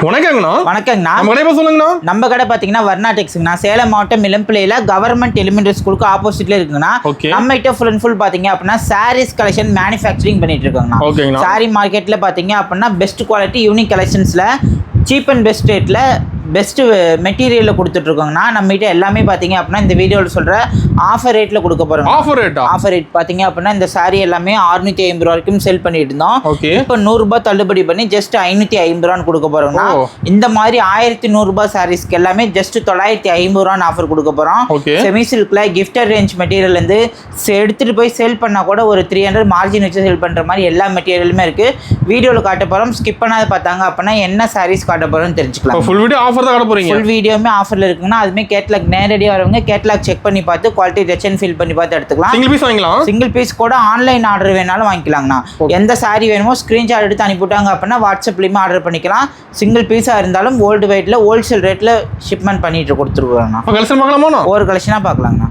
வணக்கங்கண்ணா. வணக்கங்கண்ணா. நம்ம கடை சொல்லுங்கண்ணா. நம்ம கடை பார்த்தீங்கன்னா வர்ணா டெக்ஸ்ங்கண்ணா. சேலம் மாவட்டம் இளம்பிள்ளையில கவர்மெண்ட் எலிமெண்டரி ஸ்கூலுக்கு ஆப்போசிட்ல இருக்குங்கண்ணா. நம்ம கிட்ட ஃபுல் அண்ட் ஃபுல் பாத்தீங்க அப்படின்னா சாரீஸ் கலெக்ஷன் மேனுஃபேக்சரிங் பண்ணிட்டு இருக்கோங்கண்ணா. சாரி மார்க்கெட்ல பாத்தீங்க அப்படின்னா பெஸ்ட் குவாலிட்டி யூனிக் கலெக்ஷன்ஸ்ல சீப் அண்ட் பெஸ்ட் ரேட்ல பெஸ்ட் மெட்டீரியல்ல கொடுத்துட்டு இருக்கோங்கண்ணா. நம்ம கிட்ட எல்லாமே பாத்தீங்க அப்படின்னா இந்த வீடியோவில் சொல்ற ஆஃபர் ரேட்ல கொடுக்க போறோம். ஆஃபர் ரேட் பாத்தீங்க அப்படின்னா இந்த சாரி எல்லாமே 650 ரூபாய் வரைக்கும் செல் பண்ணிட்டு இருந்தோம். இப்போ 100 ரூபாய் தள்ளுபடி பண்ணி ஜஸ்ட் 550 ரூபான்னு கொடுக்க போறோம்னா, இந்த மாதிரி 1100 ரூபாய் சாரீஸ்க்கு எல்லாமே ஜஸ்ட் 950 ரூபான்னு ஆஃபர் கொடுக்க போறோம். செமி சில்க்ல கிஃப்டர் ரேஞ்ச் மெட்டீரியல் இருந்து எடுத்துட்டு போய் சேல் பண்ணா கூட ஒரு 300 மார்ஜின் வச்சு சேல் பண்ற மாதிரி எல்லா மெட்டீரியலுமே இருக்கு. வீடியோல காட்ட போறோம். ஸ்கிப் பண்ணாத பார்த்தாங்க அப்படின்னா என்ன சாரீஸ் காட்ட போறோம்னு தெரிஞ்சுக்கலாம். ஃபுல் வீடியோ ஆஃபர் தான் காட்ட போறீங்க. ஃபுல் வீடியோமே ஆஃபர்ல இருக்குன்னா அதுமே கேட்லாக் நேரடியாக வரவங்க கேட்லாக் செக் பண்ணி பார்த்து குவாலிட்டி டச் அண்ட் ஃபீல் பண்ணி பார்த்து எடுத்துக்கலாம். சிங்கிள் பீஸ் வாங்கிக்கலாம். சிங்கிள் பீஸ் கூட ஆன்லைன் ஆர்டர் வேணாலும் வாங்கிக்கலாங்கண்ணா. எந்த சாரி வேணுமோ ஸ்கிரீன்ஷாட் எடுத்து அனுப்பிவிட்டாங்க அப்படின்னா வாட்ஸ்அப்லயுமே ஆர்டர் பண்ணிக்கலாம். சிங்கிள் பீஸா இருந்தாலும் வேர்ல்டு வைட்ல ஹோல்சேல் ரேட்ல ஷிப்மெண்ட் பண்ணிட்டு கொடுத்துருவாங்கண்ணா. கலெக்ஷன் பார்க்கலாமா? ஒரு கலெக்ஷனா பார்க்கலாங்கண்ணா.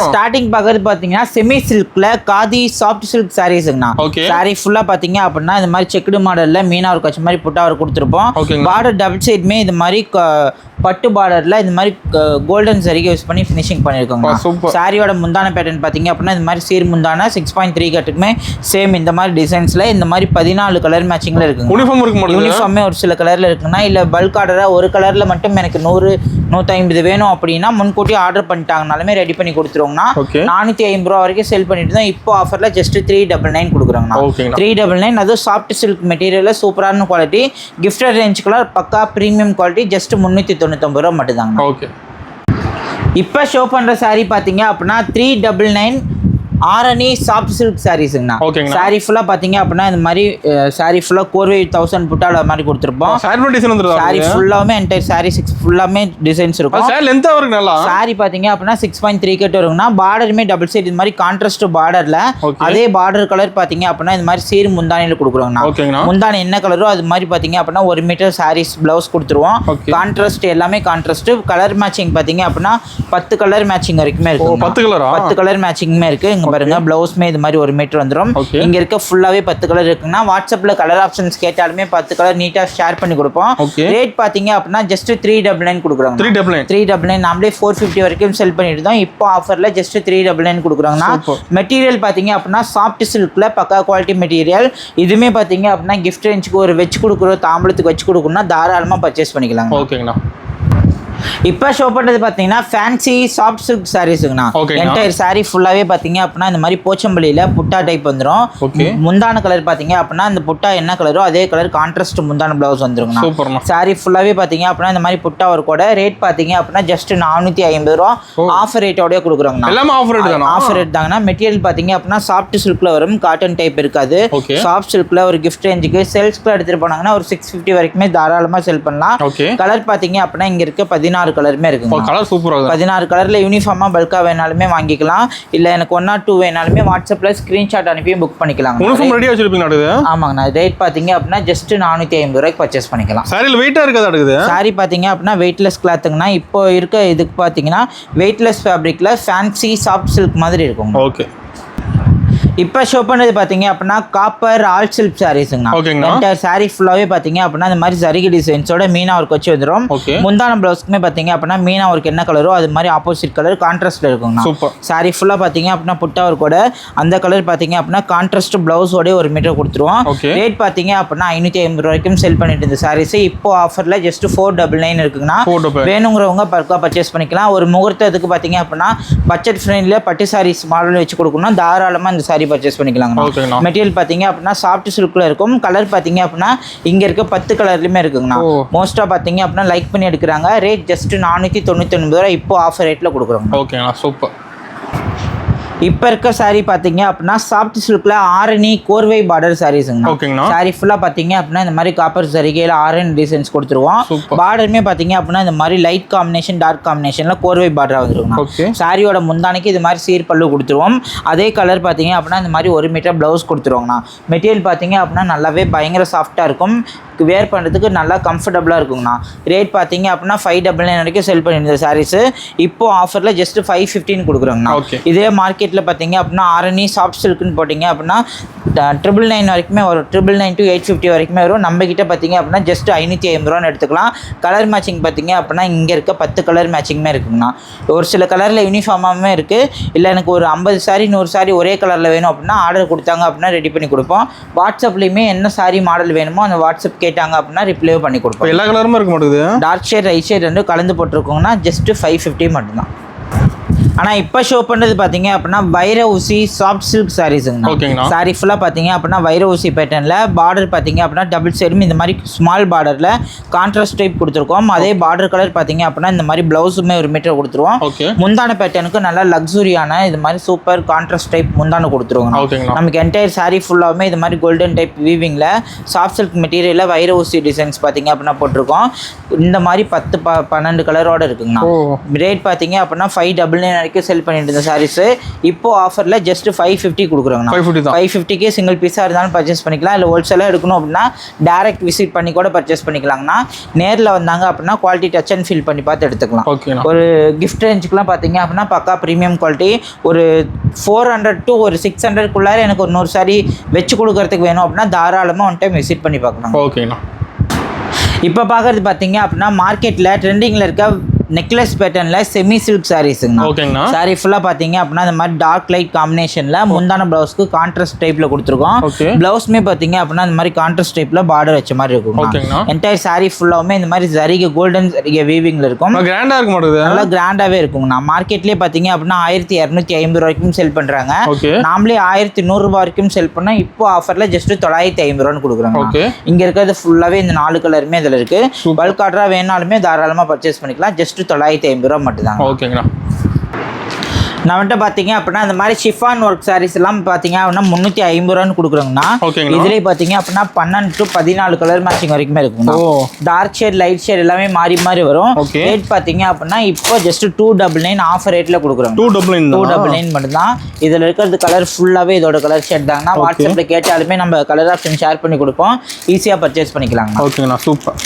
ஸ்டார்டிங் பாக்குறது பாத்தீங்கன்னா செமி சில்க்ல காதி சாஃப்ட் சில்க் சாரீஸ்ங்கண்ணா. சாரி ஃபுல்லா பாத்தீங்க அப்படின்னா இந்த மாதிரி செக்குடு மாடல்ல மீனா ஒரு கட்சி மாதிரி புட்டாவர் கொடுத்துருப்போம். பார்டர் டபுள் சைடுமே இந்த மாதிரி பட்டு பார்டர்ல இந்த மாதிரி கோல்டன் சரிகை யூஸ் பண்ணி ஃபினிஷிங் பண்ணிருக்கோங்க. சாரியோட முந்தான பேட்டர்ன் பாத்தீங்க அப்படின்னா இந்த மாதிரி சீர் முந்தான 6.3 கட்டுக்குமே சேம் இந்த மாதிரி டிசைன்ஸ்ல இந்த மாதிரி 14 கலர் மேட்சிங்ல இருக்குங்க. யூனிஃபார்மே ஒரு சில கலர்ல இருக்குன்னா இல்ல பல்க் ஆர்டரா ஒரு கலர்ல மட்டும் எனக்கு 100-150 வேணும் அப்படின்னா முன்கூட்டி ஆர்டர் பண்ணிட்டாங்கனாலுமே ரெடி பண்ணி கொடுத்துருவோங்கண்ணா. 450 ரூபா வரைக்கும் செல் பண்ணிட்டு தான் இப்போ ஆஃபர்ல ஜஸ்ட் 399 கொடுக்குறாங்கண்ணா. 399 அது சாஃப்ட் சில்க் மெட்டீரியல்ல சூப்பரான குவாலிட்டி கிஃப்டர் ரேஞ்சுக்குள்ள பக்கா பிரீமியம் குவாலிட்டி ஜஸ்ட் 399 ரூபா மட்டும் தாங்க. இப்போ ஷோ பண்ற சாரி பாத்தீங்க அப்படின்னா 399 ஆரணி சாஃப்ட் சில்க் சாரீஸ்ங்கண்ணா. சாரி ஃபுல்லா பாத்தீங்க அப்படின்னா இந்த மாதிரி சாரி ஃபுல்லா கோர்வை 1000 புட்டால மாதிரி கொடுத்துருப்போம். சாரி ஃபுல்லாமே என்டையர் சாரி 6 ஃபுல்லாமே டிசைன்ஸ் இருக்கும். சாரி பாத்தீங்க அப்படின்னா 6.3 கட் வருங்கண்ணா. பார்டருமே டபுள் சைடு இந்த மாதிரி கான்ட்ராஸ்ட் பார்டர்ல அதே பார்டர் கலர் பாத்தீங்க அப்படின்னா இந்த மாதிரி சீர் முந்தானில கொடுக்குறோங்கண்ணா. முந்தானி என்ன கலரோ அது மாதிரி பாத்தீங்க அப்படின்னா 1 மீட்டர் சாரீஸ் பிளவுஸ் கொடுத்துருவோம். கான்ட்ராஸ்ட் எல்லாமே கான்ட்ராஸ்ட். கலர் மேட்சிங் பாத்தீங்க அப்படின்னா 10 கலர் மேட்சிங் வரைக்குமே இருக்கு. 10 கலர் மேட்சிங்குமே இருக்கு. பாருங்க பிளவுஸ்மே இது மாதிரி 1 மீட்டர் வந்துரும். இங்க இருக்க ஃபுல்லாவே 10 கலர் இருக்குன்னா வாட்ஸ்அப்ல கலர் ஆப்ஷன்ஸ் கேட்டாலுமே 10 கலர் நீட்டா ஷேர் பண்ணி கொடுப்போம். ரேட் பாத்தீங்க அப்படின்னா ஜஸ்ட் 399 கொடுக்குறாங்க. 399 நாமளே 450 வரைக்கும் செல் பண்ணிட்டு தான் இப்போ ஆஃபர்ல ஜஸ்ட் 399 கொடுக்குறாங்கன்னா. மெட்டீரியல் பாத்தீங்க அப்படின்னா சாஃப்ட் சில்க்ல பக்கா குவாலிட்டி மெட்டீரியல். இதுமே பாத்தீங்க அப்படின்னா கிஃப்ட் ரேஞ்சுக்கு ஒரு வெச்சு கொடுக்குறோம் தாம்பளத்துக்கு வச்சு கொடுக்கணும்னா தாராளமா பர்ச்சேஸ் பண்ணிக்கலாம். ஓகேங்கண்ணா. இப்போ ஷோ பண்ணுறது பார்த்தீங்கன்னா ஃபேன்சி சாஃப்ட் சில்க் சாரீஸுங்கண்ணா. என்டையர் சாரி ஃபுல்லாகவே பார்த்தீங்க அப்படின்னா இந்த மாதிரி போச்சம்பள்ளியில் புட்டா டைப் வந்துடும். முந்தான கலர் பார்த்தீங்க அப்படின்னா இந்த புட்டா என்ன கலரோ அதே கலர் கான்ட்ராஸ்ட் முந்தான பிளவுஸ் வந்துருங்கண்ணா. சாரி ஃபுல்லாகவே பார்த்தீங்க அப்படின்னா இந்த மாதிரி புட்டா ஒரு கூட ரேட் பார்த்தீங்க அப்படின்னா ஜஸ்ட் 450 ரூபா ஆஃபர் ரேட்டோடய கொடுக்குறாங்கண்ணா. ஆஃபர் ரேட் தாங்கண்ணா. மெட்டீரியல் பார்த்தீங்க அப்படின்னா சாஃப்ட் சில்க்ல வரும், காட்டன் டைப் இருக்காது. சாஃப்ட் சில்க்ல ஒரு கிஃப்ட் ரேஞ்சுக்கு சேல்ஸ்க்கு எடுத்துட்டு போனாங்கன்னா ஒரு 650 வரைக்குமே தாராளமாக செல் பண்ணலாம். கலர் பார்த்தீங்க அப்படின்னா இங்க இருக்க 16 கலருமே இருக்குங்க. கலர் சூப்பரா இருக்கு. 16 கலர்ல யூனிஃபார்மா பல்கா வேணாலுமே வாங்கிக்கலாம். இல்ல எனக்கு 1 or 2 வேணாலுமே வாட்ஸ்அப்ல ஸ்கிரீன்ஷாட் அனுப்பி புக் பண்ணிக்கலாம். யூனிஃபார்ம் ரெடியா வச்சிருப்பீங்க அடுது? ஆமாங்கண்ணா. ரேட் பாத்தீங்க அப்படின்னா ஜஸ்ட் 450 ரூபாய்க்கு பர்ச்சேஸ் பண்ணிக்கலாம். சாரில வெயிட்டா இருக்கதா இருக்குது. சாரி பாத்தீங்க அப்படின்னா வெயிட்லெஸ் கிளாத்ங்கண்ணா. இப்போ இருக்க இதுக்கு பாத்தீங்கன்னா வெயிட்லெஸ் ஃபேப்ரிக்ல ஃபேன்சி சாஃப்ட் சில்க் மாதிரி இருக்கும். ஓகே. இப்போ ஷோ பண்ணது பார்த்தீங்க அப்படின்னா காப்பர் ஆல் சில்க் சாரீஸுங்கண்ணா. என்டையர் சாரி ஃபுல்லாகவே பார்த்தீங்க அப்படின்னா இந்த மாதிரி சரிகை டிசைன்ஸோட மீனா ஒர்க் வச்சு வந்துடும். முந்தான பிளவுஸ்க்குமே பார்த்தீங்க அப்படின்னா மீனா ஒர்க் என்ன கலரோ அது மாதிரி ஆப்போசிட் கலர் கான்ட்ராஸ்ட்ல இருக்குங்கண்ணா. சாரி ஃபுல்லாக பார்த்தீங்க அப்படின்னா புட்டா ஒர்க்கோட அந்த கலர் பார்த்தீங்க அப்படின்னா கான்ட்ராஸ்ட் பிளவுஸோட 1 மீட்டர் கொடுத்துருவோம். ரேட் பார்த்தீங்க அப்படின்னா 550 வரைக்கும் செல் பண்ணிட்டு இந்த சாரீஸ் இப்போ ஆஃபர்ல ஜஸ்ட் 499 இருக்குங்கண்ணா. வேணுங்கிறவங்க பல்கா பர்ச்சேஸ் பண்ணிக்கலாம். ஒரு முகூர்த்தத்துக்கு பார்த்தீங்க அப்படின்னா பட்ஜெட் ஃப்ரெண்ட்ல பட்டு சாரீஸ் மாடல் வச்சு கொடுக்கணும் தாராளமாக இந்த சாரி பர்ச்சேஸ் பண்ணிக்கலாம். மெட்டீரியல் பாத்தீங்க அப்படின்னா சாஃப்ட் சில்க்ல இருக்கும். கலர் பாத்தீங்க அப்படின்னா இங்க இருக்க 10 கலர்லயுமே இருக்குங்கண்ணா. மோஸ்டா பாத்தீங்க அப்படின்னா லைக் பண்ணி எடுக்கிறாங்க. ரேட் ஜஸ்ட் 499 ரூபாய் இப்போ ஆஃபர் ரேட்ல கொடுக்குறோம். ஓகேண்ணா. சூப்பர். இப்போ இருக்க சாரி பாத்தீங்க அப்படின்னா சாஃப்ட் சில்க்ல ஆரணி கோர்வை பார்டர் சாரீஸ்ங்கண்ணா. சாரி ஃபுல்லா பாத்தீங்க அப்படின்னா இந்த மாதிரி காப்பர் சரிகையில ஆரணி டிசைன்ஸ் கொடுத்துருவோம். பார்டருமே பாத்தீங்க அப்படின்னா இந்த மாதிரி லைட் காம்பினேஷன் டார்க் காம்பினேஷன்ல கோர்வை பார்டரா வந்துருக்கும். சாரியோட முந்தானிக்கு இது மாதிரி சீர் பல்லு கொடுத்துருவோம். அதே கலர் பாத்தீங்க அப்படின்னா இந்த மாதிரி 1 மீட்டர் பிளவுஸ் கொடுத்துருவாங்கண்ணா. மெட்டீரியல் பாத்தீங்க அப்படின்னா நல்லாவே பயங்கர சாஃப்டா இருக்கும். வேர் பண்ணுறதுக்கு நல்லா கம்ஃபர்டபுளாக இருக்குங்கண்ணா. ரேட் பார்த்தீங்க அப்படின்னா 599 வரைக்கும் செல் பண்ணியிருந்த சாரீஸு இப்போ ஆஃபரில் ஜஸ்ட் 515 கொடுக்குறோங்கண்ணா. இதே மார்க்கெட்டில் பார்த்தீங்க அப்படின்னா ஆரணி சாஃப்ட் சில்க்குன்னு போட்டிங்க அப்படின்னா 999 வரைக்குமே வரும். 999 to 850 வரைக்குமே வரும். நம்ம கிட்ட பார்த்தீங்க அப்படின்னா ஜஸ்ட் 550 ரூபான்னு எடுத்துக்கலாம். கலர் மேட்சிங் பார்த்தீங்க அப்படின்னா இங்கே இருக்க 10 கலர் மேட்சிங்குமே இருக்குங்கண்ணா. ஒரு சில கலரில் யூனிஃபார்மாகவே இருக்குது. இல்லை எனக்கு ஒரு 50 சாரி 100 சாரி ஒரே கலரில் வேணும் அப்படின்னா ஆர்டர் கொடுத்தாங்க அப்படின்னா ரெடி பண்ணி கொடுப்போம். வாட்ஸ்அப்லேயுமே என்ன சாரி மாடல் வேணுமோ அந்த வாட்ஸ்அப் கேட்டாங்க அப்படின்னா ரிப்ளை பண்ணி கொடுப்போம். எல்லா கலருமே இருக்க மாட்டேங்குது. டார்க் ஷேட் ரைட் ஷேட் ரெண்டும் கலந்து போட்டிருக்கோங்கன்னா ஜஸ்ட் 550 மட்டும்தான். ஆனால் இப்போ ஷோ பண்ணுறது பார்த்தீங்க அப்படின்னா வைர ஊசி சாஃப்ட் சில்க் சாரீஸுங்கண்ணா. சாரி ஃபுல்லாக பார்த்தீங்க அப்படின்னா வைர ஊசி பேட்டர்னில் பார்டர் பார்த்தீங்க அப்படின்னா டபுள் சைடும் இந்த மாதிரி ஸ்மால் பார்டரில் கான்ட்ராஸ்ட் டைப் கொடுத்துருக்கோம். அதே பார்டர் கலர் பார்த்தீங்க அப்படின்னா இந்த மாதிரி ப்ளவுஸுமே ஒரு மீட்டர் கொடுத்துருவோம். முந்தான பேட்டர்னுக்கு நல்லா லக்ஸுரியான இது மாதிரி சூப்பர் கான்ட்ராஸ்ட் டைப் முந்தான கொடுத்துருவோம். நமக்கு என்டையர் சாரி ஃபுல்லாகவே இது மாதிரி கோல்டன் டைப் வீவிங்கில் சாஃப்ட் சில்க் மெட்டீரியலில் வைர ஊசி டிசைன்ஸ் பார்த்தீங்க அப்படின்னா போட்டிருக்கோம். இந்த மாதிரி 10-12 கலரோடு இருக்குங்கண்ணா. ரேட் பார்த்தீங்க அப்படின்னா 599 வரைக்கும் செல் பண்ணிட்டு இருந்த சாரீஸ் இப்போ ஆஃபரில் ஜஸ்ட் 550 கொடுக்குறாங்கண்ணா. 550க்கு சிங்கிள் பீஸாக இருந்தாலும் பர்ச்சேஸ் பண்ணிக்கலாம். இல்லை ஹோல்சேலாக எடுக்கணும் அப்படின்னா டேரக்ட் விசிட் பண்ணி கூட பர்ச்சேஸ் பண்ணிக்கலாங்கண்ணா. நேரில் வந்தாங்க அப்படின்னா குவாலிட்டி டச் அண்ட் ஃபீல் பண்ணி பார்த்து எடுத்துக்கலாம். ஒரு கிஃப்ட் ரேஞ்சுக்குலாம் பார்த்தீங்க அப்படின்னா பக்கா ப்ரீமியம் குவாலிட்டி. ஒரு 400 to ஒரு 600க்குள்ளார எனக்கு ஒரு 100 சாரி வச்சு கொடுக்கறதுக்கு வேணும் அப்படின்னா தாராளமாக ஒன் டைம் விசிட் பண்ணி பார்க்கலாம். ஓகேண்ணா. இப்போ பார்க்குறது பார்த்தீங்க அப்படின்னா மார்க்கெட்டில் ட்ரெண்டிங்கில் இருக்க நெக்லஸ் பேட்டர்னில் செமி சில்க் சாரீஸுங்கண்ணா. சாரீ ஃபுல்லாக பார்த்தீங்க அப்படின்னா இந்த மாதிரி டார்க் லைட் காம்பினேஷனில் முந்தான ப்ளவுஸ்க்கு கான்ட்ராஸ்ட் டைப்பில் கொடுத்துருக்கோம். ப்ளவுஸ்மே பார்த்தீங்க அப்படின்னா இந்த மாதிரி கான்ட்ராஸ்ட் டைப்பில் பார்டர் வச்ச மாதிரி இருக்கும். என்டையர் சாரீ ஃபுல்லாகவுமே இந்த மாதிரி சரிகை கோல்டன் சரிகை வீவிங்கில் இருக்கும். கிராண்டாக இருக்க மாட்டேங்குது. நல்லா கிராண்டாகவே இருக்குங்கண்ணா. மார்க்கெட்லேயே பார்த்தீங்க அப்படின்னா 1250 ரூபாய்க்கும் செல் பண்ணுறாங்க. நாமளே 1100 ரூபாய் வரைக்கும் செல் பண்ணால் இப்போ ஆஃபரில் ஜஸ்ட் 950 ரூபான்னு கொடுக்குறாங்க. இங்கே இருக்கிறது ஃபுல்லாகவே இந்த 4 கலருமே இதில் இருக்குது. பல்க் ஆர்டராக வேணாலுமே தாராளமாக பர்ச்சேஸ் பண்ணிக்கலாம். ஜஸ்ட் 950 ரூபா மட்டும்தான். ஓகேங்களா. நான் வந்துட்டு பார்த்தீங்க அப்படின்னா இந்த மாதிரி ஷிஃபான் ஒர்க் சாரீஸ் எல்லாம் பார்த்தீங்க அப்படின்னா 350 ரூபான்னு கொடுக்குறோங்கண்ணா. இதுலேயே பார்த்தீங்க அப்படின்னா 12 to 14 கலர் மேட்சிங் வரைக்குமே இருக்கும். டார்க் ஷேட் லைட் ஷேட் எல்லாமே மாறி மாறி வரும். ரேட் பார்த்தீங்க அப்படின்னா இப்போ ஜஸ்ட் 299 ஆஃபர் ரேட்டில் கொடுக்குறோம். 299 மட்டும்தான். இதில் இருக்கிறது கலர் ஃபுல்லாகவே இதோட கலர் ஷேட் தாங்கண்ணா. வாட்ஸ்அப்பில் கேட்டாலுமே நம்ம கலர் ஆப்ஷன் ஷேர் பண்ணி கொடுப்போம். ஈஸியாக பர்ச்சேஸ் பண்ணிக்கலாங்க. ஓகேங்கண்ணா. சூப்பர்.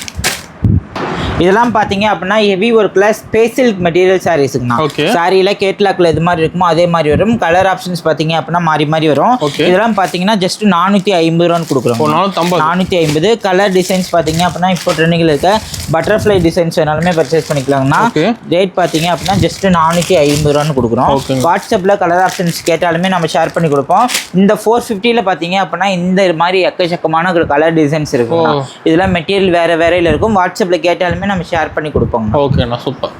இதெல்லாம் பார்த்தீங்க அப்படின்னா ஹெவி ஒர்க்கில் ஸ்பேசில் மெட்டீரியல் சாரீஸுங்கண்ணா. சாரியில் கேட்லாக்ல இது மாதிரி இருக்குமோ அதே மாதிரி வரும். கலர் ஆப்ஷன்ஸ் பார்த்தீங்க அப்படின்னா மாறி மாறி வரும். இதெல்லாம் பார்த்தீங்கன்னா ஜஸ்ட் 450 ரூபான்னு கொடுக்குறோம். 450. கலர் டிசைன்ஸ் பார்த்தீங்க அப்படின்னா இப்போ ட்ரெண்டிங்கில் இருக்க பட்டர்ஃப்ளை டிசைன்ஸ் வேணாலுமே பர்ச்சேஸ் பண்ணிக்கலாங்கண்ணா. ரேட் பார்த்தீங்க அப்படின்னா ஜஸ்ட் 450 ரூபான்னு கொடுக்குறோம். வாட்ஸ்அப்பில் கலர் ஆப்ஷன்ஸ் கேட்டாலுமே நம்ம ஷேர் பண்ணி கொடுப்போம். இந்த 450ல் பார்த்தீங்க அப்படின்னா இந்த மாதிரி எக்கச்சக்கமான கலர் டிசைன்ஸ் இருக்கும். இதெல்லாம் மெட்டீரியல் வேறு வேறையில் இருக்கும். வாட்ஸ்அப்பில் கேட்டாலுமே நம்ம ஷேர் பண்ணி கொடுப்போம். ஓகேண்ணா. சூப்பர்.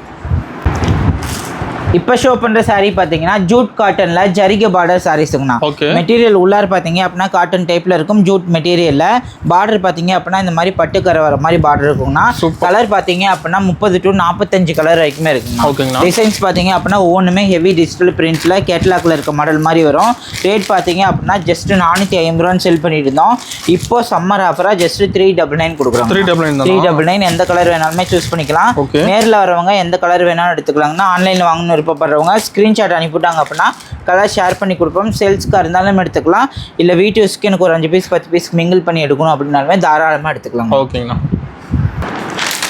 இப்போ ஷோ பண்ணுற சாரீ பார்த்தீங்கன்னா ஜூட் காட்டனில் ஜரிகை பார்டர் சாரீஸுங்கண்ணா. மெட்டீரியல் உள்ளார பார்த்தீங்க அப்படின்னா காட்டன் டைப்பில் இருக்கும். ஜூட் மெட்டீரியலில் பார்டர் பார்த்தீங்க அப்படின்னா இந்த மாதிரி பட்டுக்கரை வர மாதிரி பார்டர் இருக்குங்கண்ணா. கலர் பார்த்தீங்க அப்படின்னா 30 to 45 கலர் வரைக்குமே இருக்குங்க. டிசைன்ஸ் பார்த்தீங்க அப்படின்னா ஒவ்வொன்றுமே ஹெவி டிஜிட்டல் பிரிண்ட்ஸில் கேட்லாக்ல இருக்க மாடல் மாதிரி வரும். ரேட் பார்த்தீங்க அப்படின்னா ஜஸ்ட் 450 ரூபான்னு செல் பண்ணிட்டு இருந்தோம். இப்போ சம்மர் ஆஃபராக ஜஸ்ட் 399 கொடுக்குறோம். 399 எந்த கலர் வேணாலுமே சூஸ் பண்ணிக்கலாம். நேரில் வரவங்க எந்த கலர் வேணாலும் எடுத்துக்கலாங்கன்னா ஆன்லைனில் வாங்கணும் விருப்பப்படுறவங்க ஸ்க்ரீன்ஷாட் அனுப்பிவிட்டாங்க அப்படின்னா கலர் ஷேர் பண்ணி கொடுப்போம். சேல்ஸ்க்காக இருந்தாலும் எடுத்துக்கலாம். இல்லை வீட்டு யூஸ்க்கு எனக்கு ஒரு 5 பீஸ் 10 பீஸ் மிங்கிள் பண்ணி எடுக்கணும் அப்படின்னாலுமே தாராளமாக எடுத்துக்கலாம். ஓகேங்கண்ணா.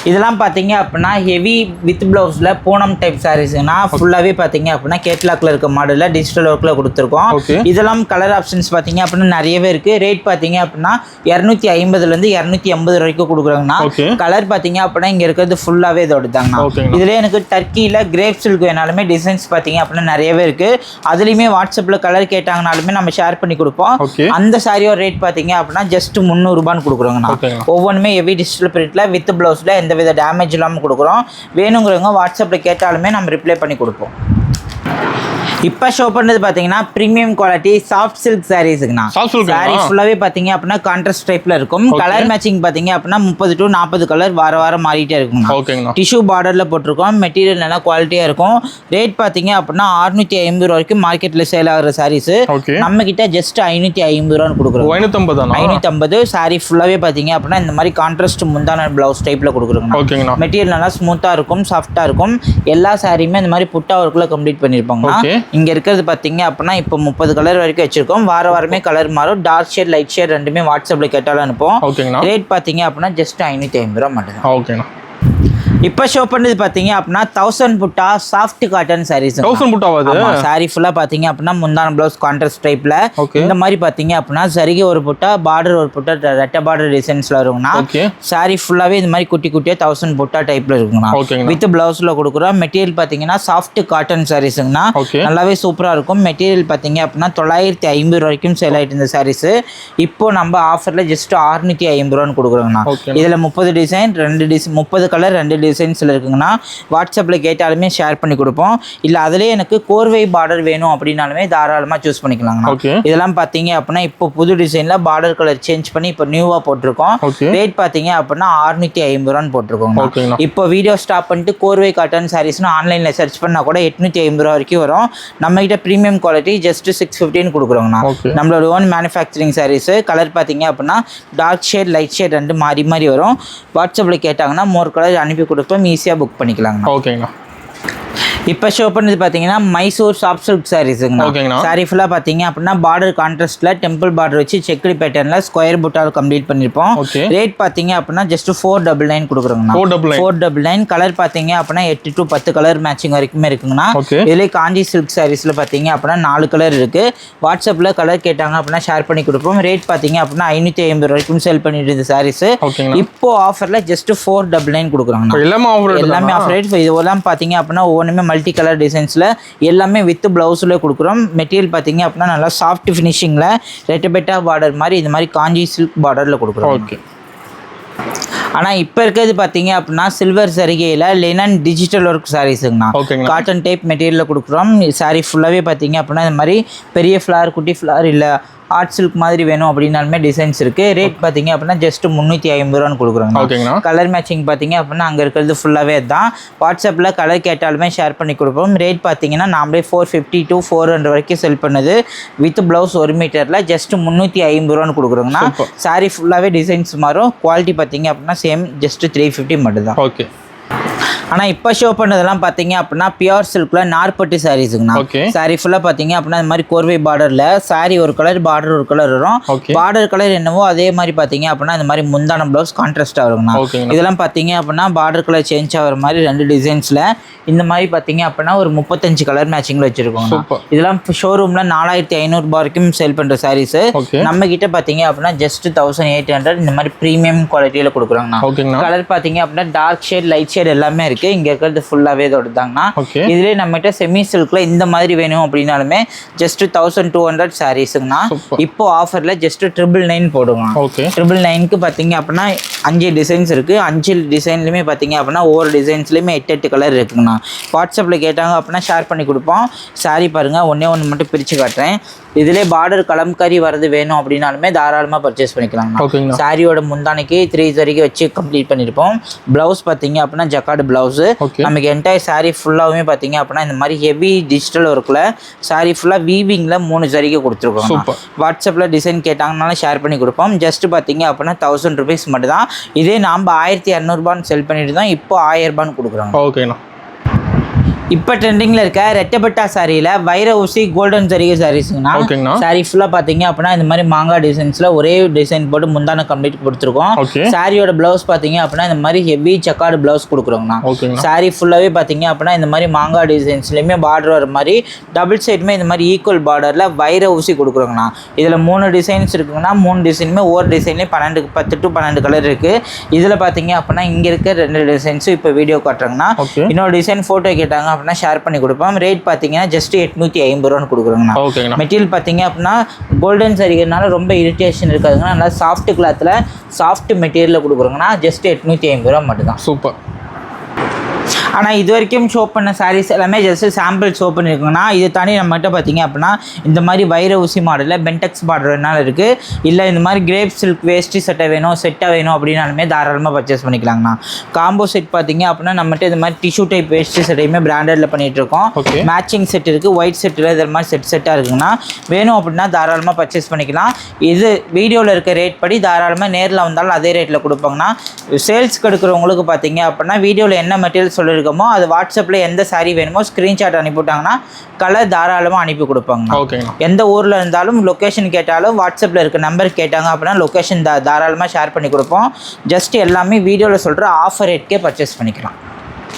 இதெல்லாம் பார்த்தீங்க அப்படின்னா ஹெவி வித் ப்ளவுஸில் பூனம் டைப் சாரீஸ்னா ஃபுல்லாகவே பார்த்தீங்க அப்படின்னா கேட்லாக்ல இருக்க மாடலில் டிஜிட்டல் ஒர்க்கில் கொடுத்துருக்கோம். இதெல்லாம் கலர் ஆப்ஷன்ஸ் பார்த்தீங்க அப்படின்னா நிறையவே இருக்குது. ரேட் பார்த்தீங்க அப்படின்னா 250லேருந்து 280 வரைக்கும் கொடுக்குறாங்கண்ணா. கலர் பார்த்தீங்க அப்படின்னா இங்கே இருக்கிறது ஃபுல்லாகவே இதோட தாங்கண்ணா. இதில் எனக்கு டர்க்கியில் கிரேப் சில்க் வேணாலுமே டிசைன்ஸ் பார்த்தீங்க அப்படின்னா நிறையவே இருக்குது. அதுலேயுமே வாட்ஸ்அப்பில் கலர் கேட்டாங்கனாலுமே நம்ம ஷேர் பண்ணி கொடுப்போம். அந்த சாரியோட ரேட் பார்த்தீங்க அப்படின்னா ஜஸ்ட் 300 ரூபான்னு கொடுக்குறோங்கண்ணா. ஒவ்வொன்றுமே ஹெவி டிஜிட்டல் பிரிண்ட்டில் வித் ப்ளவுஸில் எந்த வித டேமேஜ் இல்லாமல் கொடுக்குறோம். வேணுங்கிறவங்க வாட்ஸ்அப்பில் கேட்டாலுமே நம்ம ரிப்ளை பண்ணி கொடுப்போம். இப்போ ஷோ பண்ணுறது பார்த்தீங்கன்னா ப்ரீமியம் குவாலிட்டி சாஃப்ட் சில்க் சாரீஸுங்கண்ணா. சாரீ ஃபுல்லாகவே பார்த்தீங்க அப்படின்னா கான்ட்ராஸ்ட் டைப்பில் இருக்கும். கலர் மேட்சிங் பார்த்தீங்க அப்படின்னா 30 to 40 கலர் வாரம் மாறிட்டே இருக்குங்க. டிஷ்யூ பார்டரில் போட்டிருக்கோம். மெட்டீரியல் நல்லா குவாலிட்டியாக இருக்கும். ரேட் பார்த்தீங்க அப்படின்னா 650 வரைக்கும் மார்க்கெட்டில் சேல் ஆகிற சாரீஸ் நம்ம கிட்ட ஜஸ்ட் 550 ரூபான்னு கொடுக்குறோம். 550. சாரீ ஃபுல்லாகவே பார்த்தீங்க அப்படின்னா இந்த மாதிரி கான்ட்ராஸ்ட் முந்தான பிளவுஸ் டைப்பில் கொடுக்குறோங்க. மெட்டீரியல் நல்லா ஸ்மூத்தாக இருக்கும், சாஃப்டாக இருக்கும். எல்லா சாரியுமே இந்த மாதிரி புட்டா ஒர்க்கில் கம்ப்ளீட் பண்ணியிருப்பாங்க. இங்கே இருக்கிறது பார்த்தீங்க அப்படின்னா இப்போ 30 கலர் வரைக்கும் வச்சிருக்கோம். வாரமே கலர் மாறும். டார்க் ஷேட் லைட் ஷேட் ரெண்டுமே வாட்ஸ்அப்பில் கேட்டாலும் அனுப்போம். ஓகேங்கண்ணா. ரேட் பார்த்தீங்க அப்படின்னா ஜஸ்ட் 550 ரூபா மட்டும் தான். ஓகேண்ணா. இப்போ ஷோ பண்ணது பார்த்தீங்க அப்படின்னா 1000 புட்டா சாஃப்ட் காட்டன் சாரீஸ். 1000 புட்டாவாது சாரி ஃபுல்லாக பார்த்தீங்க அப்படின்னா முந்தான ப்ளவுஸ் கான்ட்ராஸ்ட் டைப்பில் இந்த மாதிரி பார்த்தீங்க அப்படின்னா சரிகை ஒரு புட்டா பார்டர் ஒரு புட்டா ரெட்டை பார்டர் டிசைன்ஸில் வருங்கண்ணா. சாரி ஃபுல்லாகவே இந்த மாதிரி குட்டி குட்டியாக 1000 புட்டா டைப்பில் இருக்குங்கண்ணா. வித் ப்ளவுஸில் கொடுக்குறோம். மெட்டீரியல் பார்த்தீங்கன்னா சாஃப்ட் காட்டன் சாரீஸுங்கண்ணா. நல்லாவே சூப்பராக இருக்கும். மெட்டீரியல் பார்த்தீங்க அப்படின்னா 950 வரைக்கும் சேல் ஆகிட்டு இந்த சாரீஸ். இப்போ நம்ம ஆஃபரில் ஜஸ்ட் 650 ரூபான்னு கொடுக்குறோங்கண்ணா. இதில் 30 டிசைன் 2 டிசைன் 30 கலர் 2 டிசைன்ஸில் இருக்குங்கன்னா வாட்ஸ்அப்பில் கேட்டாலுமே ஷேர் பண்ணி கொடுப்போம். இல்லை அதிலே எனக்கு கோர்வை பார்டர் வேணும் அப்படின்னாலுமே தாராளமாக சூஸ் பண்ணிக்கலாங்கண்ணா. இதெல்லாம் பார்த்தீங்க அப்படின்னா இப்போ புது டிசைனில் பார்டர் கலர் சேஞ்ச் பண்ணி இப்போ நியூவாக போட்டிருக்கோம். ரேட் பார்த்தீங்க அப்படின்னா 650 ரூபான்னு போட்டிருக்கோங்க. இப்போ வீடியோ ஸ்டாப் பண்ணிட்டு கோர்வை காட்டன் சாரீஸ்னு ஆன்லைனில் சர்ச் பண்ணால் கூட 850 ரூபா வரைக்கும் வரும். நம்மகிட்ட ப்ரீமியம் குவாலிட்டி ஜஸ்ட் 650 கொடுக்குறோங்கண்ணா. நம்மளோட ஓன் மேனுஃபேக்சரிங் சாரீஸ். கலர் பார்த்தீங்க அப்படின்னா டார்க் ஷேட் லைட் ஷேட் ரெண்டு மாறி மாறி வரும். வாட்ஸ்அப்பில் கேட்டாங்கன்னா மோர் கலர் அனுப்பி கொடுப்போம். ஈஸியாக புக் பண்ணிக்கலாங்க. ஓகேங்கண்ணா. இப்போ ஷோ பண்ணது பார்த்தீங்கன்னா மைசூர் சாஃப்ட் சில்க் சாரீஸுங்கண்ணா. சாரீ ஃபுல்லாக பார்த்தீங்க அப்படின்னா பார்டர் கான்ட்ராஸ்ட்டில் டெம்பிள் பார்டர் வச்சு செக்குடு பேட்டர்னில் ஸ்கொயர் புட்டால் கம்ப்ளீட் பண்ணியிருப்போம். ரேட் பார்த்தீங்க அப்படின்னா ஜஸ்ட் 499 கொடுக்குறோங்கண்ணா. 499. கலர் பார்த்தீங்க அப்படின்னா 8 to 10 கலர் மேட்சிங் வரைக்குமே இருக்குங்கண்ணா. இதுலேயே காஞ்சி சில்க் சாரீஸில் பார்த்தீங்க அப்படின்னா 4 கலர் இருக்குது. வாட்ஸ்அப்பில் கலர் கேட்டாங்க அப்படின்னா ஷேர் பண்ணி கொடுப்போம். ரேட் பார்த்தீங்க அப்படின்னா 550 வரைக்கும் சேல் பண்ணிட்டு இருந்த சாரீஸ் இப்போ ஆஃபரில் ஜஸ்ட் 499 கொடுக்குறாங்கண்ணா. எல்லாமே ஆஃபர் ரேட். இதெல்லாம் பார்த்தீங்க அப்படின்னா ஒவ்வொன்றுமே மல்டி கலர் டிசைன்ஸில் எல்லாமே வித் ப்ளவுஸில் கொடுக்குறோம். மெட்டீரியல் பார்த்தீங்க அப்படின்னா நல்லா சாஃப்ட் ஃபினிஷிங்கில் ரெட்டபெட்டா பார்டர் மாதிரி இந்த மாதிரி காஞ்சி சில்க் பார்டரில் கொடுக்குறோம். ஓகே. ஆனால் இப்போ இருக்கிறது பார்த்தீங்க அப்படின்னா சில்வர் சரிகையில் லினன் டிஜிட்டல் ஒர்க் சாரீஸுங்கண்ணா. காட்டன் டைப் மெட்டீரியலில் கொடுக்குறோம். சாரீ ஃபுல்லாகவே பார்த்தீங்க அப்படின்னா இந்த மாதிரி பெரிய ஃப்ளார் குட்டி ஃப்ளார் இல்லை ஆர்ட் சில்க் மாதிரி வேணும் அப்படின்னாலுமே டிசைன்ஸ் இருக்குது. ரேட் பார்த்தீங்க அப்படின்னா ஜஸ்ட் 350 ரூபான்னு கொடுக்குறாங்க. கலர் மேட்சிங் பார்த்தீங்க அப்படின்னா அங்கே இருக்கிறது ஃபுல்லாகவே தான். வாட்ஸ்அப்பில் கலர் கேட்டாலுமே ஷேர் பண்ணி கொடுப்போம். ரேட் பார்த்தீங்கன்னா நாமளே 450 to 400 வரைக்கும் செல் பண்ணுது. வித் ப்ளவுஸ் 1 மீட்டரில் ஜஸ்ட் 350 ரூபான்னு கொடுக்குறோங்கண்ணா. சாரீ ஃபுல்லாகவே டிசைன்ஸ் மாறும். குவாலிட்டி பார்த்தீங்க அப்படின்னா சேம் ஜஸ்ட் 350 மட்டும் தான். ஓகே. ஆனால் இப்போ ஷோ பண்ணதெல்லாம் பார்த்தீங்க அப்படின்னா பியூர் சில்கில் நார்பட்டு சாரீஸுங்கண்ணா. சாரீ ஃபுல்லாக பார்த்தீங்க அப்படின்னா இந்த மாதிரி கோர்வை பார்டரில் சாரீ ஒரு கலர் பார்டர் ஒரு கலர் வரும். பார்டர் கலர் என்னவோ அதே மாதிரி பார்த்தீங்க அப்படின்னா இந்த மாதிரி முந்தான ப்ளவுஸ் கான்ட்ராஸ்டாக வருங்கண்ணா. இதெல்லாம் பார்த்தீங்க அப்படின்னா பார்டர் கலர் சேஞ்ச் ஆகிற மாதிரி 2 டிசைன்ஸில் இந்த மாதிரி பார்த்தீங்க அப்படின்னா ஒரு 35 கலர் மேட்சிங்கில் வச்சுருக்கோம். இதெல்லாம் ஷோரூமில் 4500 வரைக்கும் சேல் பண்ணுற சாரீஸ். நம்ம கிட்ட பார்த்தீங்க அப்படின்னா ஜஸ்ட் 1800 இந்த மாதிரி ப்ரீமியம் குவாலிட்டியில் கொடுக்குறாங்கண்ணா. கலர் பார்த்தீங்க அப்படின்னா டார்க் ஷேட் லைட் ஷேட் எல்லாமே இருக்குது. இங்கே இருக்கிறது ஃபுல்லாகவே இதோட தாங்கண்ணா. இதுலேயே நம்மகிட்ட செமி சில்கில் இந்த மாதிரி வேணும் அப்படின்னாலுமே ஜஸ்ட் 1200 சாரீஸுங்கண்ணா. இப்போ ஆஃபரில் ஜஸ்ட் 999 போடுங்க. 999க்கு பார்த்தீங்க அப்படின்னா 5 டிசைன்ஸ் இருக்குது. 5 டிசைன்லையுமே பார்த்தீங்க அப்படின்னா ஒவ்வொரு டிசைன்ஸ்லையுமே 8 கலர் இருக்குங்கண்ணா. வாட்ஸ்அப்பில் கேட்டாங்க அப்படின்னா ஷேர் பண்ணி கொடுப்போம். சாரீ பாருங்கள் ஒன்று மட்டும் பிரித்து காட்டுறேன். இதிலே பார்டர் கலம்காரி வரது வேணும் அப்படின்னாலுமே தாராளமாக பர்ச்சேஸ் பண்ணிக்கலாம். சாரியோட முந்தானைக்கு 3 சரிக்கு வச்சு கம்ப்ளீட் பண்ணியிருப்போம். ப்ளவுஸ் பார்த்தீங்க அப்படின்னா ஜக்கார்டு ப்ளவுஸு. நமக்கு என்டையர் சாரீ ஃபுல்லாகவே பார்த்தீங்க அப்படின்னா இந்த மாதிரி ஹெவி டிஜிட்டல் ஒர்க்கில் சாரீ ஃபுல்லாக வீவிங்கில் 3 சரிக்கு கொடுத்துருக்கோம். வாட்ஸ்அப்பில் டிசைன் கேட்டாங்கனாலும் ஷேர் பண்ணி கொடுப்போம். ஜஸ்ட் பார்த்தீங்க அப்படின்னா 1000 rupees மட்டும் தான். இதே நாம் 1200 ரூபான்னு செல் பண்ணிட்டு தான் இப்போ 1000 ரூபான்னு கொடுக்குறோம். ஓகேண்ணா. இப்போ ட்ரெண்டிங்கில் இருக்க ரெட்டபட்டா சாரியில் வைர ஊசி கோல்டன் சரிகை சாரீஸுங்கண்ணா. சாரி ஃபுல்லாக பார்த்தீங்க அப்படின்னா இந்த மாதிரி மாங்காய் டிசைன்ஸில் ஒரே டிசைன் போட்டு முந்தான கம்ப்ளீட் கொடுத்துருக்கோம். சாரியோட ப்ளவுஸ் பார்த்தீங்க அப்படின்னா இந்த மாதிரி ஹெவி சக்கார்டு ப்ளவுஸ் கொடுக்குறோங்கண்ணா. சாரி ஃபுல்லாகவே பார்த்தீங்க அப்படின்னா இந்த மாதிரி மாங்காய் டிசைன்ஸ்லையுமே பார்டர் வர மாதிரி டபுள் சைடுமே இந்த மாதிரி ஈக்குவல் பார்டரில் வைர ஊசி கொடுக்குறோங்கண்ணா. இதில் 3 டிசைன்ஸ் இருக்குங்கன்னா 3 டிசைனுமே ஒவ்வொரு டிசைன்லேயும் 10 to 12 கலர் இருக்குது. இதில் பார்த்தீங்க அப்படின்னா இங்கே இருக்க 2 டிசைன்ஸும் இப்போ வீடியோ காட்டுறாங்கண்ணா. இன்னொரு டிசைன் ஃபோட்டோ கேட்டாங்க அப்படின்னா ஷேர் பண்ணி கொடுப்போம். ரேட் பார்த்தீங்கன்னா ஜஸ்ட் 850 ரூபான்னு கொடுக்குறோங்கண்ணா. மெட்டீரியல் பார்த்தீங்க அப்படின்னா கோல்டன் சரிகிறதுனால ரொம்ப இரிட்டேஷன் இருக்காதுங்கண்ணா. நல்லா சாஃப்ட் கிளாத்தில் சாஃப்ட் மெட்டீரியலில் கொடுக்குறோங்கண்ணா. ஜஸ்ட் 850 ரூபா மட்டும் தான். சூப்பர். ஆனால் இது வரைக்கும் ஷோ பண்ண சாரீஸ் எல்லாமே ஜஸ்ட் சாம்பிள் ஷோ பண்ணியிருக்கோங்கன்னா இதை தாண்டி நம்மகிட்ட பார்த்தீங்க அப்படின்னா இந்த மாதிரி வைர ஊசி மாடலில் பென்டெக்ஸ் பார்டர் வேணாலும் இருக்குது. இல்லை இந்த மாதிரி கிரேப் சில்க் வேஷ்டி சட்டை வேணும் செட்டாக வேணும் அப்படின்னாலுமே தாராளமாக பர்ச்சேஸ் பண்ணிக்கலாங்கண்ணா. காம்போ செட் பார்த்தீங்க அப்படின்னா நம்மகிட்ட இந்த மாதிரி டிஷ்யூ டைப் வேஷ்டி சட்டையுமே பிராண்டடில் பண்ணிகிட்டு இருக்கோம். மேட்சிங் செட் இருக்குது. ஒயிட் செட்டில் இது மாதிரி செட்டாக இருக்குங்கண்ணா. வேணும் அப்படின்னா தாராளமாக பர்ச்சேஸ் பண்ணிக்கலாம். இது வீடியோவில் இருக்க ரேட் படி தாராளமாக நேரில் வந்தாலும் அதே ரேட்டில் கொடுப்பாங்கண்ணா. சேல்ஸ்க்கு எடுக்கிறவங்களுக்கு பார்த்தீங்க அப்படின்னா வீடியோவில் என்ன மெட்டீரியல் சொல்லியிருக்கோம் இருக்கோமோ அது வாட்ஸ்அப்பில் எந்த சாரீ வேணுமோ ஸ்க்ரீன்ஷாட் அனுப்பிவிட்டாங்கன்னா கலர் தாராளமாக அனுப்பி கொடுப்பாங்க. ஓகே. எந்த ஊரில் இருந்தாலும் லொக்கேஷன் கேட்டாலும் வாட்ஸ்அப்பில் இருக்க நம்பர் கேட்டாங்க அப்படின்னா லொக்கேஷன் தாராளமாக ஷேர் பண்ணி கொடுப்போம். ஜஸ்ட் எல்லாமே வீடியோவில் சொல்கிற ஆஃபர் ரேட்கே பர்ச்சேஸ் பண்ணிக்கலாம்.